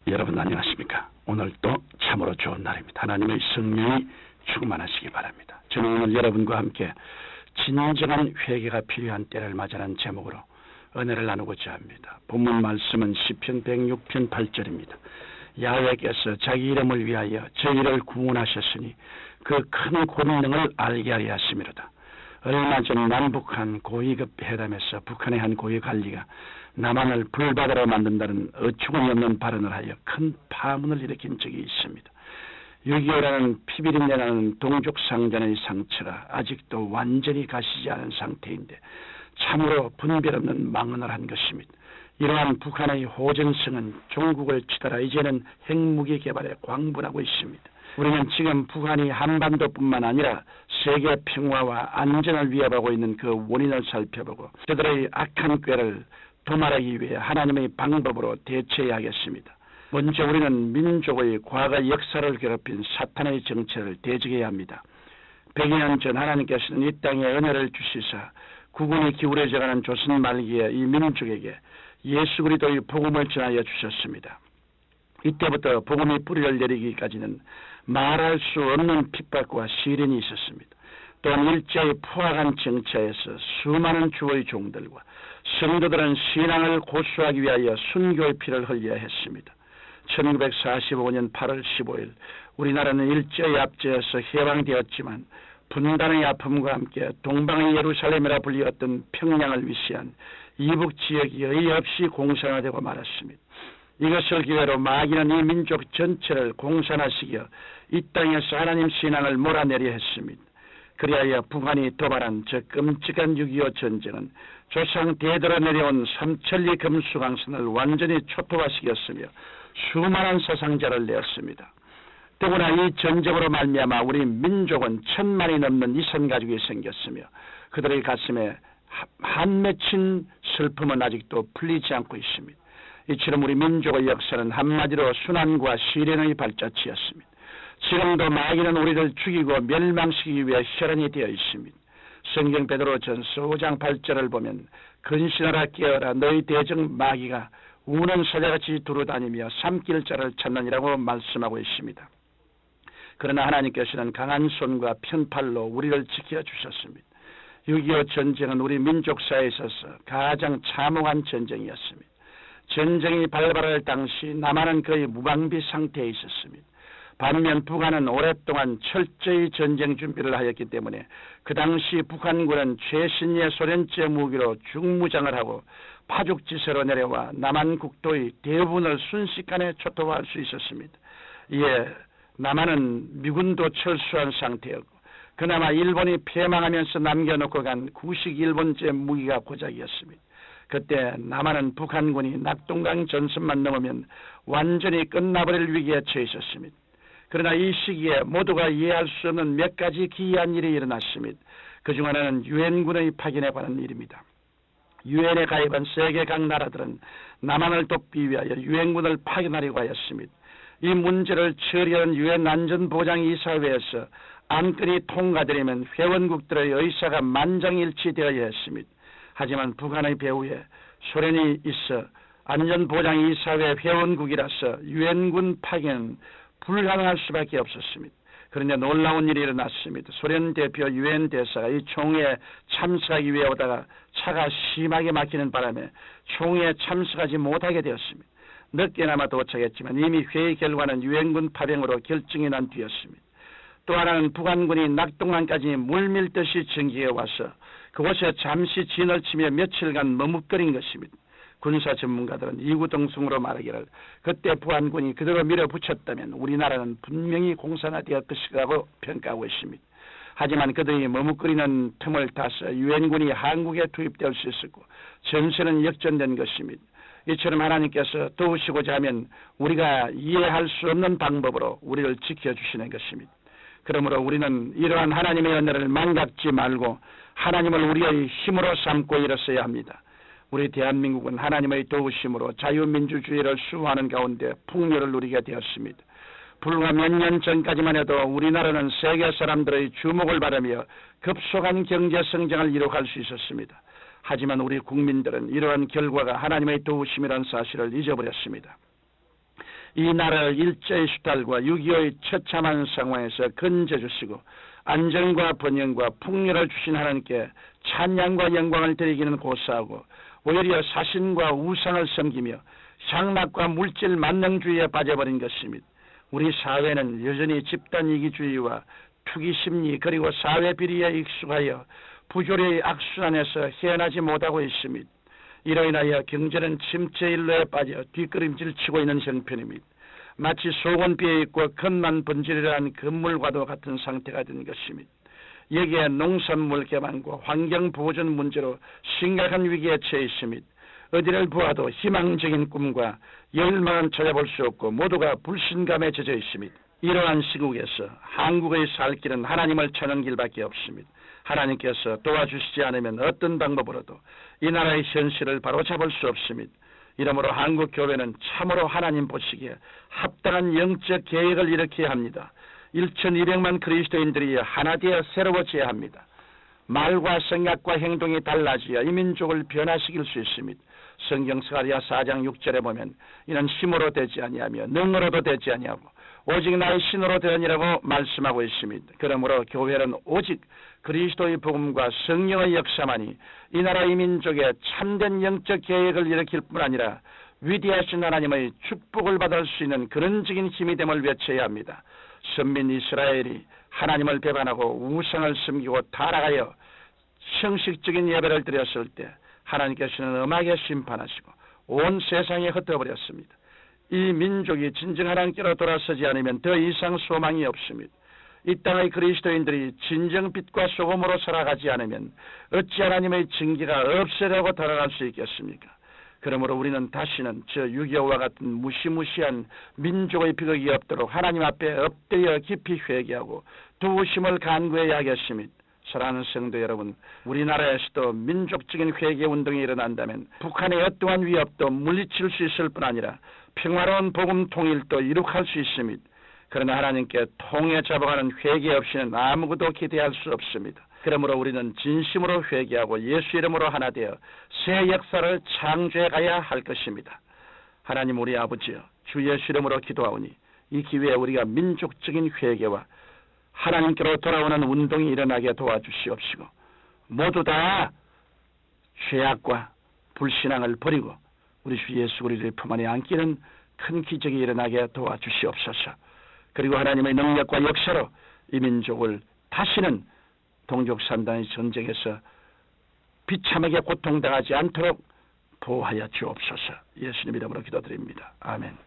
여러분 안녕하십니까? 오늘도 참으로 좋은 날입니다. 하나님의 성령이 충만하시기 바랍니다. 저는 오늘 여러분과 함께 진정한 회개가 필요한 때를 맞이하는 제목으로 은혜를 나누고자 합니다. 본문 말씀은 시편 106편 8절입니다. 야훼께서 자기 이름을 위하여 저희를 구원하셨으니 그 큰 권능을 알게 하려 하심이로다. 얼마 전 남북한 고위급 회담에서 북한의 한 고위 관리가 남한을 불바다로 만든다는 어처구니 없는 발언을 하여 큰 파문을 일으킨 적이 있습니다. 6.25라는 피비린내 나는 동족상전의 상처가 아직도 완전히 가시지 않은 상태인데 참으로 분별 없는 망언을 한 것입니다. 이러한 북한의 호전성은 종국을 치달아 이제는 핵무기 개발에 광분하고 있습니다. 우리는 지금 북한이 한반도뿐만 아니라 세계 평화와 안전을 위협하고 있는 그 원인을 살펴보고 그들의 악한 꾀를 도말하기 위해 하나님의 방법으로 대처해야 하겠습니다. 먼저 우리는 민족의 과거 역사를 괴롭힌 사탄의 정체를 대적해야 합니다. 100여 년 전 하나님께서는 이 땅에 은혜를 주시사 국군이 기울어져가는 조선 말기에 이 민족에게 예수 그리스도의 복음을 전하여 주셨습니다. 이때부터 복음이 뿌리를 내리기까지는 말할 수 없는 핍박과 시련이 있었습니다. 또한 일제의 포악한 정치에서 수많은 주의 종들과 성도들은 신앙을 고수하기 위하여 순교의 피를 흘려야 했습니다. 1945년 8월 15일 우리나라는 일제에 앞제에서 해방되었지만 분단의 아픔과 함께 동방의 예루살렘이라 불리었던 평양을 위시한 이북 지역이 여의 없이 공산화되고 말았습니다. 이것을 기회로 마귀는 이 민족 전체를 공산화시켜 이 땅에서 하나님 신앙을 몰아내려 했습니다. 그리하여 북한이 도발한 저 끔찍한 6.25 전쟁은 조상 대대로 내려온 삼천리 금수강선을 완전히 초토화시켰으며 수많은 사상자를 내었습니다. 더구나 이 전쟁으로 말미암아 우리 민족은 1000만이 넘는 이산 가족이 생겼으며 그들의 가슴에 한 맺힌 슬픔은 아직도 풀리지 않고 있습니다. 이처럼 우리 민족의 역사는 한마디로 순환과 시련의 발자취였습니다. 지금도 마귀는 우리를 죽이고 멸망시키기 위해 혈안이 되어 있습니다. 성경 베드로전서 5장 8절을 보면 근신하라 깨어라 너희 대적 마귀가 우는 사자같이 두루다니며 삼킬 자를 찾느니라고 말씀하고 있습니다. 그러나 하나님께서는 강한 손과 편팔로 우리를 지켜주셨습니다. 6.25 전쟁은 우리 민족사에 있어서 가장 참혹한 전쟁이었습니다. 전쟁이 발발할 당시 남한은 거의 무방비 상태에 있었습니다. 반면 북한은 오랫동안 철저히 전쟁 준비를 하였기 때문에 그 당시 북한군은 최신의 소련제 무기로 중무장을 하고 파죽지세로 내려와 남한 국토의 대부분을 순식간에 초토화할 수 있었습니다. 이에 남한은 미군도 철수한 상태였고 그나마 일본이 패망하면서 남겨놓고 간 구식 일본제 무기가 고작이었습니다. 그때 남한은 북한군이 낙동강 전선만 넘으면 완전히 끝나버릴 위기에 처해 있었습니다. 그러나 이 시기에 모두가 이해할 수 없는 몇 가지 기이한 일이 일어났습니다. 그중 하나는 유엔군의 파견에 관한 일입니다. 유엔에 가입한 세계 각 나라들은 남한을 돕기 위하여 유엔군을 파견하려고 하였습니다. 이 문제를 처리하는 유엔 안전보장이사회에서 안건이 통과되려면 회원국들의 의사가 만장일치되어야 했습니다. 하지만 북한의 배후에 소련이 있어 안전보장이사회 회원국이라서 유엔군 파견은 불가능할 수밖에 없었습니다. 그런데 놀라운 일이 일어났습니다. 소련 대표 유엔 대사가 이 총회에 참석하기 위해 오다가 차가 심하게 막히는 바람에 총회에 참석하지 못하게 되었습니다. 늦게나마 도착했지만 이미 회의 결과는 유엔군 파병으로 결정이 난 뒤였습니다. 또 하나는 북한군이 낙동강까지 물밀듯이 전기해 와서 그곳에 잠시 진을 치며 며칠간 머뭇거린 것입니다. 군사 전문가들은 이구동성으로 말하기를 그때 북한군이 그대로 밀어붙였다면 우리나라는 분명히 공산화되었을 것이라고 평가하고 있습니다. 하지만 그들이 머뭇거리는 틈을 타서 유엔군이 한국에 투입될 수 있었고 전세는 역전된 것입니다. 이처럼 하나님께서 도우시고자 하면 우리가 이해할 수 없는 방법으로 우리를 지켜주시는 것입니다. 그러므로 우리는 이러한 하나님의 은혜를 망각지 말고 하나님을 우리의 힘으로 삼고 일어서야 합니다. 우리 대한민국은 하나님의 도우심으로 자유민주주의를 수호하는 가운데 풍요를 누리게 되었습니다. 불과 몇 년 전까지만 해도 우리나라는 세계 사람들의 주목을 받으며 급속한 경제 성장을 이룩할 수 있었습니다. 하지만 우리 국민들은 이러한 결과가 하나님의 도우심이라는 사실을 잊어버렸습니다. 이 나라를 일제의 수탈과 6.25의 처참한 상황에서 건져주시고 안정과 번영과 풍요를 주신 하나님께 찬양과 영광을 드리기는 고사하고 오히려 사신과 우상을 섬기며 향락과 물질 만능주의에 빠져버린 것입니다. 우리 사회는 여전히 집단 이기주의와 투기심리 그리고 사회 비리에 익숙하여 부조리의 악순환에서 헤어나지 못하고 있습니다. 이로 인하여 경제는 침체 일로에 빠져 뒷걸음질 치고 있는 형편입니다. 마치 속은 비어있고 겉만 번지르르한 건물과도 같은 상태가 된 것입니다. 여기에 농산물 개방과 환경 보존 문제로 심각한 위기에 처해 있습니다. 어디를 보아도 희망적인 꿈과 열망은 찾아볼 수 없고 모두가 불신감에 젖어 있습니다. 이러한 시국에서 한국의 살 길은 하나님을 찾는 길밖에 없습니다. 하나님께서 도와주시지 않으면 어떤 방법으로도 이 나라의 현실을 바로잡을 수 없습니다. 이러므로 한국 교회는 참으로 하나님 보시기에 합당한 영적 계획을 일으켜야 합니다. 1,200만 그리스도인들이 하나 되어 새로워져야 합니다. 말과 생각과 행동이 달라져야 이 민족을 변화시킬 수 있습니다. 성경 스가랴 4장 6절에 보면 이는 힘으로 되지 아니하며 능으로도 되지 아니하고 오직 나의 신으로 되느니라고 말씀하고 있습니다. 그러므로 교회는 오직 그리스도의 복음과 성령의 역사만이 이 나라의 민족의 참된 영적 계획을 일으킬 뿐 아니라 위대하신 하나님의 축복을 받을 수 있는 근원적인 힘이 됨을 외쳐야 합니다. 선민 이스라엘이 하나님을 배반하고 우상을 섬기고 타락하여 형식적인 예배를 드렸을 때 하나님께서는 엄하게 심판하시고 온 세상에 흩어버렸습니다. 이 민족이 진정 하나님께로 돌아서지 않으면 더 이상 소망이 없습니다. 이 땅의 그리스도인들이 진정 빛과 소금으로 살아가지 않으면 어찌 하나님의 징계가 없으려고 돌아갈 수 있겠습니까? 그러므로 우리는 다시는 저 6.25와 같은 무시무시한 민족의 비극이 없도록 하나님 앞에 엎드려 깊이 회개하고 두심을 간구해야 하겠습니다. 사랑하는 성도 여러분, 우리나라에서도 민족적인 회개운동이 일어난다면 북한의 어떠한 위협도 물리칠 수 있을 뿐 아니라 평화로운 복음 통일도 이룩할 수 있습니다. 그러나 하나님께 통해 잡아가는 회개 없이는 아무것도 기대할 수 없습니다. 그러므로 우리는 진심으로 회개하고 예수 이름으로 하나 되어 새 역사를 창조해 가야 할 것입니다. 하나님 우리 아버지여, 주 예수 이름으로 기도하오니 이 기회에 우리가 민족적인 회개와 하나님께로 돌아오는 운동이 일어나게 도와주시옵시고 모두 다 죄악과 불신앙을 버리고 우리 주 예수 그리스도의 품 안에 안기는 큰 기적이 일어나게 도와주시옵소서. 그리고 하나님의 능력과 역사로 이 민족을 다시는 동족산단의 전쟁에서 비참하게 고통당하지 않도록 보호하여 주옵소서. 예수님 이름으로 기도드립니다. 아멘.